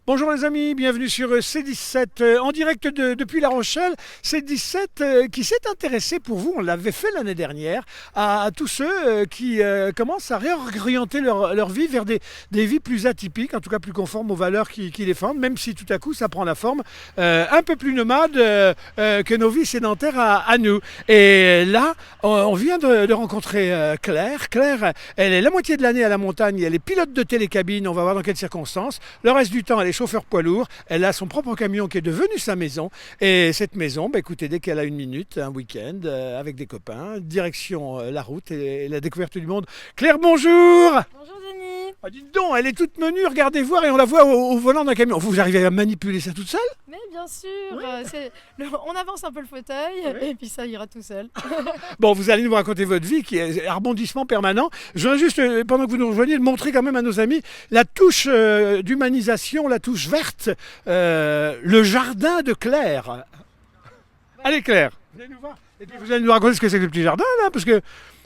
Bonjour les amis, bienvenue sur C17 en direct depuis La Rochelle. C17 qui s'est intéressé pour vous, on l'avait fait l'année dernière, à tous ceux qui commencent à réorienter leur vie vers des vies plus atypiques, en tout cas plus conformes aux valeurs qu'ils défendent, même si tout à coup ça prend la forme un peu plus nomade que nos vies sédentaires à nous. Et là, on vient de rencontrer Claire. Claire, elle est la moitié de l'année à la montagne, elle est pilote de télécabine, on va voir dans quelles circonstances. Le reste du temps, elle est chauffeur poids lourd, elle a son propre camion qui est devenu sa maison. Et cette maison, écoutez, dès qu'elle a une minute, un week-end, avec des copains, direction la route et la découverte du monde. Claire, bonjour! Bonjour Denis. Ah, dites donc, elle est toute menue, regardez voir, et on la voit au volant d'un camion. Vous arrivez à manipuler ça toute seule? Mais bien sûr, Oui. on avance un peu le fauteuil Oui. et puis ça ira tout seul. Bon, vous allez nous raconter votre vie qui est un rebondissement permanent. Je voudrais juste, pendant que vous nous rejoignez, montrer quand même à nos amis la touche d'humanisation, la touche verte, le jardin de Claire. Allez Claire, venez nous voir. Et puis vous allez nous raconter ce que c'est que le petit jardin là, parce que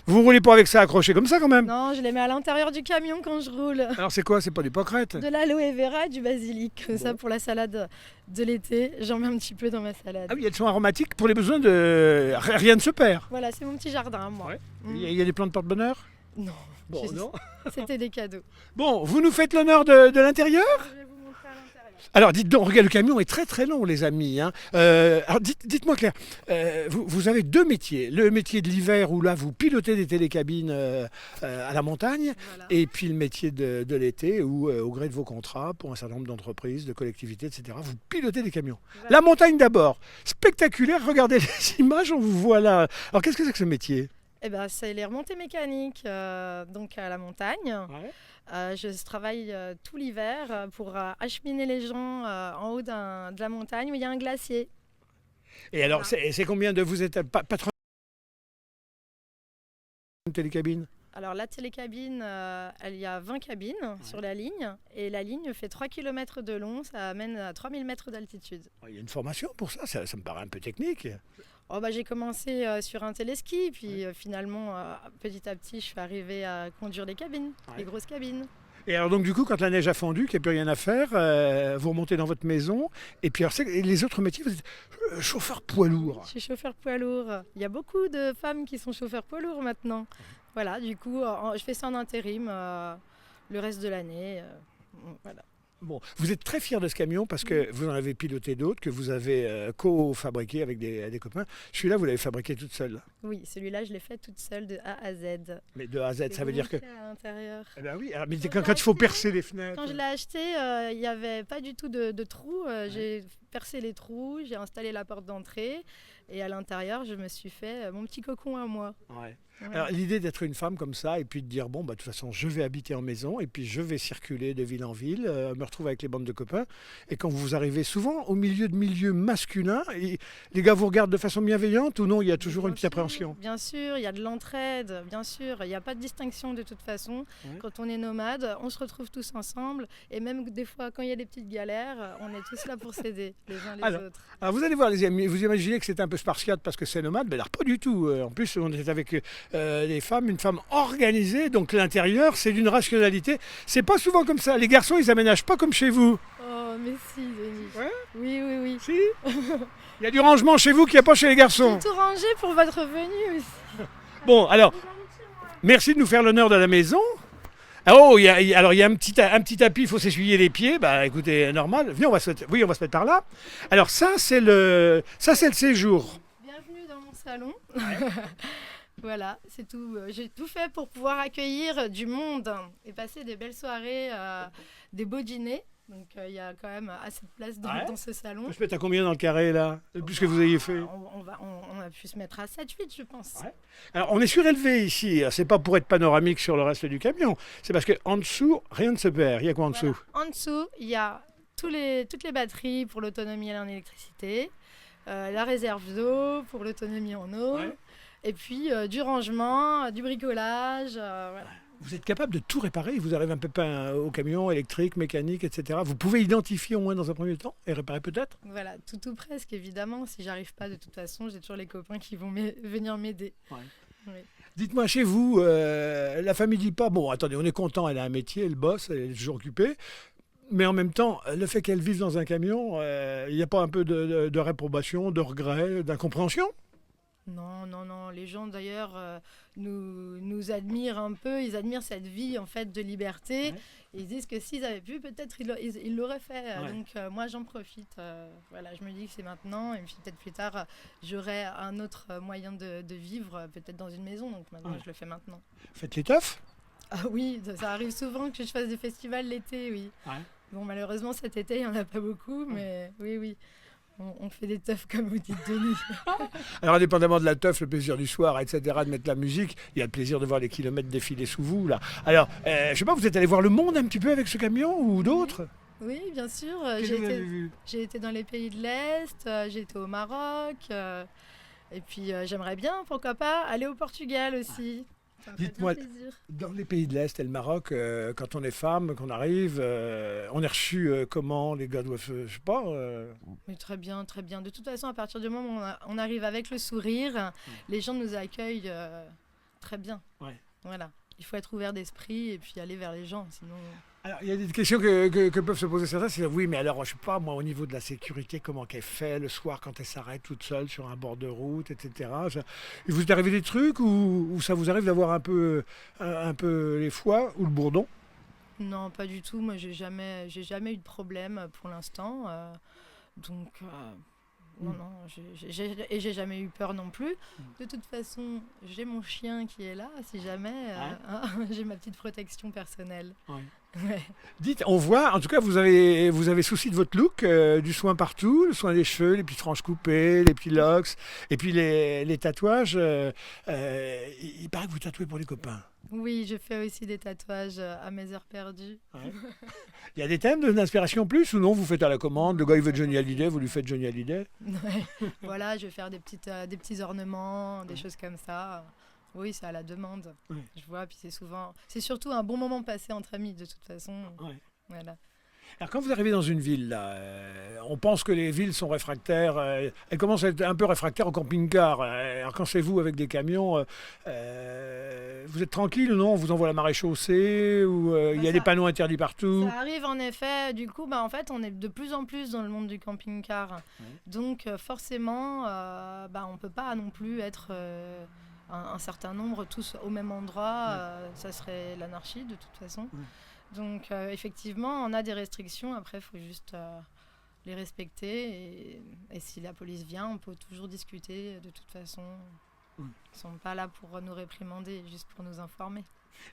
vous roulez pas avec ça accroché comme ça quand même. Non, je les mets à l'intérieur du camion quand je roule. Alors c'est quoi? C'est pas du pâquerette? De l'aloe vera et du basilic. Bon. Ça pour la salade de l'été, j'en mets un petit peu dans ma salade. Ah oui, elles sont aromatiques pour les besoins de... Rien ne se perd. Voilà, c'est mon petit jardin à moi. Ouais. Mm. Il y a des plantes porte-bonheur? Non, Bon, non. c'était des cadeaux. Bon, vous nous faites l'honneur de l'intérieur? Je vais vous montrer à l'intérieur. Alors dites donc, regardez, le camion est très très long les amis. Hein. Alors dites-moi Claire, vous avez deux métiers. Le métier de l'hiver où là vous pilotez des télécabines à la montagne, Voilà. et puis le métier de l'été où au gré de vos contrats pour un certain nombre d'entreprises, de collectivités, etc., vous pilotez des camions. Voilà. La montagne d'abord, spectaculaire, regardez les images, on vous voit là. Alors qu'est-ce que c'est que ce métier? Eh ben, c'est les remontées mécaniques donc à la montagne. Je travaille tout l'hiver pour acheminer les gens en haut de la montagne où il y a un glacier. Et alors Voilà. c'est combien de vous êtes patron de télécabine? Alors la télécabine, il y a 20 cabines sur la ligne et la ligne fait 3 km de long, ça amène à 3000 mètres d'altitude. Il y a une formation pour ça, ça me paraît un peu technique. Oh, bah, j'ai commencé sur un téléski, puis finalement petit à petit je suis arrivée à conduire les cabines, Ouais. les grosses cabines. Et alors donc du coup quand la neige a fondu, qu'il n'y a plus rien à faire, vous remontez dans votre maison, et puis alors, et les autres métiers, vous êtes chauffeur poids lourd. Je suis chauffeur poids lourd. Il y a beaucoup de femmes qui sont chauffeurs poids lourds maintenant. Voilà, du coup, je fais ça en intérim le reste de l'année. Voilà. Bon, vous êtes très fier de ce camion parce que vous en avez piloté d'autres, que vous avez co-fabriqué avec des copains. Celui-là, vous l'avez fabriqué toute seule. Oui, celui-là, je l'ai fait toute seule de A à Z. Mais de A à Z, ça veut dire que... À l'intérieur. Eh ben oui, alors, mais Quand quand il faut je l'ai percer les fenêtres... Quand je l'ai acheté, il n'y avait pas du tout de trous. J'ai percé les trous, j'ai installé la porte d'entrée et à l'intérieur, je me suis fait mon petit cocon à moi. Ouais. Ouais. Alors l'idée d'être une femme comme ça et puis de dire bon bah de toute façon je vais habiter en maison et puis je vais circuler de ville en ville, me retrouver avec les bandes de copains, et quand vous arrivez souvent au milieu de milieux masculins, et les gars vous regardent de façon bienveillante ou non, il y a toujours une petite appréhension? Bien sûr, il y a de l'entraide, bien sûr, il n'y a pas de distinction de toute façon. Ouais. Quand on est nomade, on se retrouve tous ensemble et même des fois quand il y a des petites galères, on est tous là pour s'aider les uns les autres. Alors vous allez voir les amis, vous imaginez que c'est un peu spartiate parce que c'est nomade, mais alors pas du tout. En plus on est avec des femmes, une femme organisée, donc l'intérieur c'est d'une rationalité. C'est pas souvent comme ça, les garçons ils aménagent pas comme chez vous. Oh, mais si, Denis. Ouais. Oui, oui, oui. Si. Il y a du rangement chez vous qu'il n'y a pas chez les garçons. J'ai tout rangé pour votre venue aussi. Bon alors, merci de nous faire l'honneur de la maison. Ah, oh, alors il y a un petit tapis, il faut s'essuyer les pieds. Bah écoutez, normal. Venez, on va se mettre par là. Alors ça c'est le séjour. Bienvenue dans mon salon. Voilà, c'est tout. J'ai tout fait pour pouvoir accueillir du monde et passer des belles soirées, des beaux dîners. Donc il y a quand même assez de place dans ce salon. On peut se mettre à combien dans le carré là? Le plus que vous ayez fait. On a pu se mettre à 7-8 je pense. Ouais. Alors on est surélevé ici. C'est pas pour être panoramique sur le reste du camion. C'est parce qu'en dessous, rien ne se perd. Il y a quoi en dessous? Voilà. En dessous, il y a toutes les batteries pour l'autonomie en électricité, la réserve d'eau pour l'autonomie en eau. Ouais. Et puis du rangement, du bricolage, voilà. Vous êtes capable de tout réparer? Il vous arrive un pépin au camion, électrique, mécanique, etc. Vous pouvez identifier au moins dans un premier temps et réparer peut-être? Voilà, tout ou presque évidemment. Si j'arrive pas de toute façon, j'ai toujours les copains qui vont venir m'aider. Ouais. Oui. Dites-moi, chez vous, la famille dit pas, bon attendez, on est content, elle a un métier, elle bosse, elle est toujours occupée. Mais en même temps, le fait qu'elle vive dans un camion, il n'y a pas un peu de réprobation, de regret, d'incompréhension? Non, non, non. Les gens d'ailleurs nous admirent un peu. Ils admirent cette vie en fait de liberté. Ouais. Ils disent que s'ils avaient pu, peut-être ils l'auraient fait. Ouais. Donc moi j'en profite. Voilà, je me dis que c'est maintenant. Et puis peut-être plus tard, j'aurai un autre moyen de vivre, peut-être dans une maison. Donc maintenant, je le fais maintenant. Faites les teufs? Ah oui, ça arrive souvent que je fasse des festivals l'été, oui. Ouais. Bon, malheureusement cet été, il n'y en a pas beaucoup, mais oui, oui. On fait des teufs comme vous dites, Denis. Alors, indépendamment de la teuf, le plaisir du soir, etc., de mettre la musique, il y a le plaisir de voir les kilomètres défiler sous vous, là. Alors, je sais pas, vous êtes allé voir le monde un petit peu avec ce camion ou d'autres? Oui, bien sûr. Qu'est-ce que vous avez vu? J'ai été dans les pays de l'Est, j'ai été au Maroc, et puis j'aimerais bien, pourquoi pas, aller au Portugal aussi. Ça me ferait Dites-moi, bien plaisir. dans les pays de l'Est et le Maroc, quand on est femme, qu'on arrive, on est reçu comment? Les gars doivent, je sais pas. Mais très bien, très bien. De toute façon, à partir du moment où on arrive avec le sourire, les gens nous accueillent très bien. Ouais. Voilà. Il faut être ouvert d'esprit et puis aller vers les gens, sinon... Alors, il y a des questions que peuvent se poser certains, c'est oui, mais alors, je sais pas, moi, au niveau de la sécurité, comment qu'elle fait le soir quand elle s'arrête toute seule sur un bord de route, etc. Il vous est arrivé des trucs ou ça vous arrive d'avoir un peu les foies ou le bourdon? Non, pas du tout. Moi, j'ai jamais eu de problème pour l'instant. Donc, non, non. J'ai jamais eu peur non plus. De toute façon, j'ai mon chien qui est là, si jamais. J'ai ma petite protection personnelle. Ouais. Ouais. Dites, on voit, en tout cas, vous avez souci de votre look, du soin partout, le soin des cheveux, les petites franges coupées, les petits locks, et puis les tatouages. Il paraît que vous tatouez pour les copains. Oui, je fais aussi des tatouages à mes heures perdues. Ouais. Il y a des thèmes d'inspiration plus ou non? Vous faites à la commande, le gars il veut Johnny Hallyday, vous lui faites Johnny Hallyday. Ouais. Voilà, je vais faire des petits ornements, des choses comme ça. Oui, c'est à la demande. Ouais. Je vois, puis c'est surtout un bon moment passé entre amis de toute façon. Ouais. Voilà. Alors quand vous arrivez dans une ville, là, on pense que les villes sont réfractaires, elles commencent à être un peu réfractaires au camping-car. Alors quand c'est vous avec des camions, vous êtes tranquille ou non? On vous envoie la maréchaussée ou il y a des panneaux interdits partout? Ça arrive en effet, du coup, en fait, on est de plus en plus dans le monde du camping-car. Ouais. Donc forcément, on ne peut pas non plus être... un certain nombre tous au même endroit, ça serait l'anarchie de toute façon. Donc effectivement, on a des restrictions, après il faut juste les respecter et si la police vient, on peut toujours discuter de toute façon. Ils ne sont pas là pour nous réprimander, juste pour nous informer.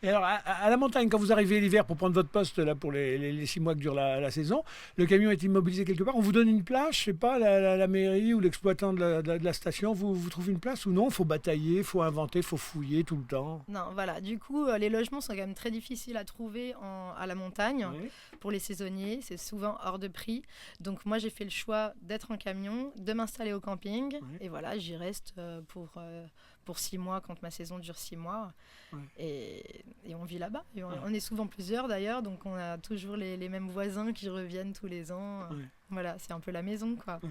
Et alors, à la montagne, quand vous arrivez l'hiver pour prendre votre poste là, pour les 6 mois que dure la saison, le camion est immobilisé quelque part. On vous donne une place, je sais pas, la mairie ou l'exploitant de la station vous trouve une place ou non? Il faut batailler, il faut inventer, il faut fouiller tout le temps. Non, voilà. Du coup, les logements sont quand même très difficiles à trouver à la montagne. Oui. Pour les saisonniers, c'est souvent hors de prix. Donc moi, j'ai fait le choix d'être en camion, de m'installer au camping. Oui. Et voilà, j'y reste pour 6 mois quand ma saison dure 6 mois. Ouais. Et on vit là-bas. Et on est souvent plusieurs d'ailleurs, donc on a toujours les mêmes voisins qui reviennent tous les ans. Ouais. Voilà, c'est un peu la maison, quoi. Ouais.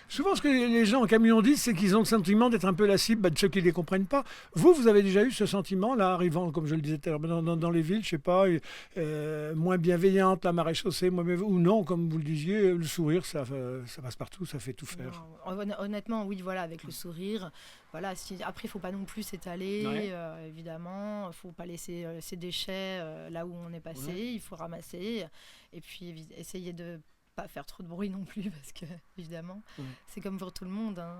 Souvent, ce que les gens en camion disent, c'est qu'ils ont le sentiment d'être un peu la cible de ceux qui ne les comprennent pas. Vous avez déjà eu ce sentiment, là, arrivant, comme je le disais tout à l'heure, dans les villes, je sais pas, moins bienveillante, la maréchaussée, ou non, comme vous le disiez, le sourire, ça passe partout, ça fait tout faire. Non, honnêtement, oui, voilà, avec le sourire. Voilà, après, il ne faut pas non plus s'étaler, évidemment. Il ne faut pas laisser ses déchets là où on est passé. Ouais. Il faut ramasser. Et puis, essayer de pas faire trop de bruit non plus parce que évidemment c'est comme pour tout le monde, hein.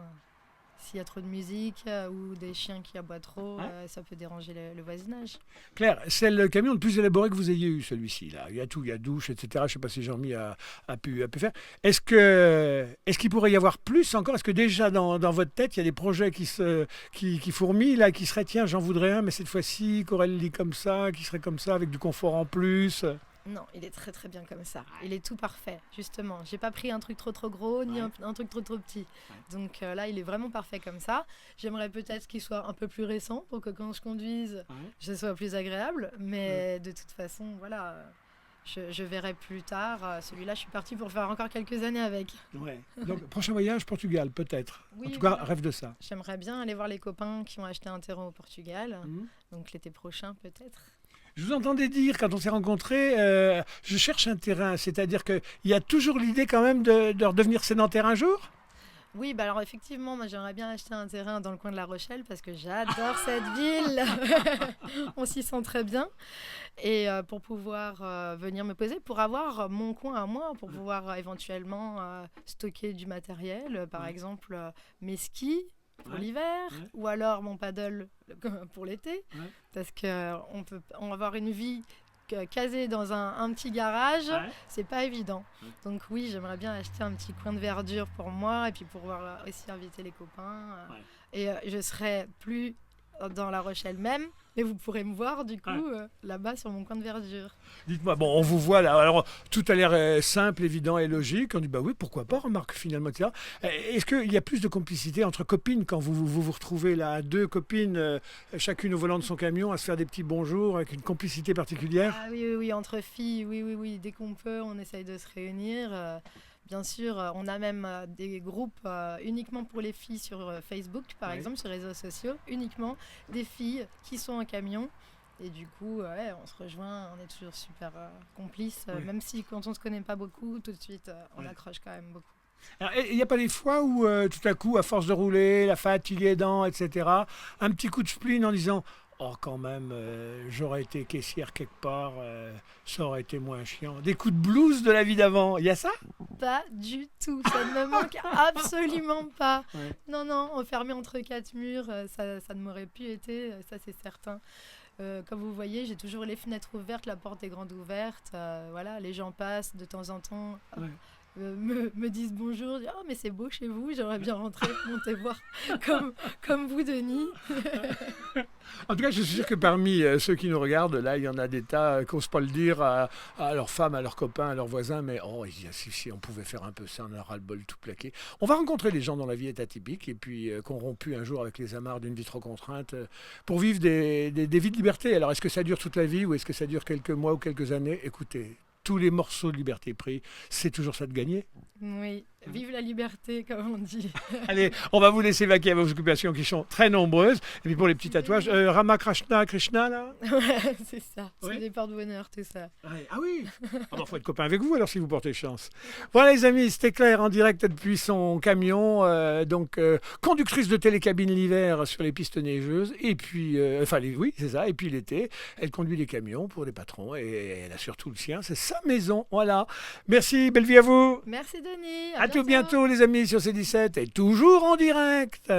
S'il y a trop de musique ou des chiens qui aboient trop, ça peut déranger le voisinage. Claire, c'est le camion le plus élaboré que vous ayez eu, celui-ci là. Il y a tout, il y a douche, etc. Je ne sais pas si Jean-Mi a pu faire. Est-ce qu'il pourrait y avoir plus encore? Est-ce que déjà dans votre tête il y a des projets qui fourmillent là, qui seraient tiens j'en voudrais un mais cette fois-ci qu'Aurel lit comme ça, qui serait comme ça avec du confort en plus? Non, il est très très bien comme ça. Il est tout parfait, justement. J'ai pas pris un truc trop gros ni un truc trop petit. Ouais. Donc là, il est vraiment parfait comme ça. J'aimerais peut-être qu'il soit un peu plus récent pour que quand je conduise, ce soit plus agréable. Mais de toute façon, voilà, je verrai plus tard. Celui-là, je suis partie pour faire encore quelques années avec. Ouais. Donc, prochain voyage, Portugal, peut-être. Oui, en tout cas, rêve de ça. J'aimerais bien aller voir les copains qui ont acheté un terrain au Portugal. Donc l'été prochain, peut-être. Je vous entendais dire, quand on s'est rencontrés, je cherche un terrain. C'est-à-dire qu'il y a toujours l'idée quand même de redevenir sédentaire un jour? Oui, bah alors effectivement, moi j'aimerais bien acheter un terrain dans le coin de La Rochelle parce que j'adore cette ville. On s'y sent très bien. Et pour pouvoir venir me poser, pour avoir mon coin à moi, pour pouvoir éventuellement stocker du matériel, par exemple mes skis pour Ouais. l'hiver, Ouais. ou alors mon paddle pour l'été, Ouais. parce on va avoir une vie casée dans un petit garage, Ouais. c'est pas évident. Donc oui, j'aimerais bien acheter un petit coin de verdure pour moi et puis pouvoir aussi inviter les copains. Et je serai plus dans La Rochelle même, mais vous pourrez me voir du coup là-bas sur mon coin de verdure. Dites-moi, bon, on vous voit là. Alors, tout a l'air simple, évident et logique. On dit, bah oui, pourquoi pas, remarque finalement, etc. Est-ce qu'il y a plus de complicité entre copines quand vous retrouvez là, deux copines, chacune au volant de son camion, à se faire des petits bonjours avec une complicité particulière? Ah oui, oui, oui, entre filles, oui, oui, oui, dès qu'on peut, on essaye de se réunir. Bien sûr, on a même des groupes uniquement pour les filles sur Facebook, par exemple, sur les réseaux sociaux, uniquement des filles qui sont en camion. Et du coup, on se rejoint, on est toujours super complices, même si quand on ne se connaît pas beaucoup, tout de suite, on accroche quand même beaucoup. Alors, il n'y a pas des fois où tout à coup, à force de rouler, la fatigue aidant, etc., un petit coup de spleen en disant, oh quand même, j'aurais été caissière quelque part, ça aurait été moins chiant. Des coups de blues de la vie d'avant, il y a ça? Pas du tout, ça ne me manque absolument pas. Ouais. Non, non, enfermé entre quatre murs, ça ne m'aurait plus été, ça c'est certain. Comme vous voyez, j'ai toujours les fenêtres ouvertes, la porte est grande ouverte. Voilà, les gens passent de temps en temps, me disent bonjour. Disent, oh, mais c'est beau chez vous, j'aimerais bien rentrer, monter voir comme vous, Denis. En tout cas, je suis sûr que parmi ceux qui nous regardent, là, il y en a des tas qui n'osent pas le dire à leurs femmes, à leurs copains, à leurs voisins, mais oh, si on pouvait faire un peu ça, on aura le bol tout plaqué. On va rencontrer des gens dont la vie est atypique et puis qui ont rompu un jour avec les amarres d'une vie trop contrainte pour vivre des vies de liberté. Alors, est-ce que ça dure toute la vie ou est-ce que ça dure quelques mois ou quelques années? Écoutez, tous les morceaux de liberté pris, c'est toujours ça de gagner. Oui, vive la liberté, comme on dit. Allez, on va vous laisser vaquer à vos occupations qui sont très nombreuses. Et puis pour les petits tatouages, Rama Krishna, là? Ouais, c'est ça, Ouais. c'est des porte-bonheur, tout ça. Ouais. Ah oui. Ah bah, faut être copain avec vous alors si vous portez chance. Voilà les amis, c'était Claire en direct depuis son camion, conductrice de télécabine l'hiver sur les pistes neigeuses et puis, oui c'est ça, et puis l'été, elle conduit des camions pour des patrons et elle a surtout le sien, c'est sa maison, voilà. Merci, belle vie à vous. Merci Denis. À tout bientôt les amis sur C17 et toujours en direct.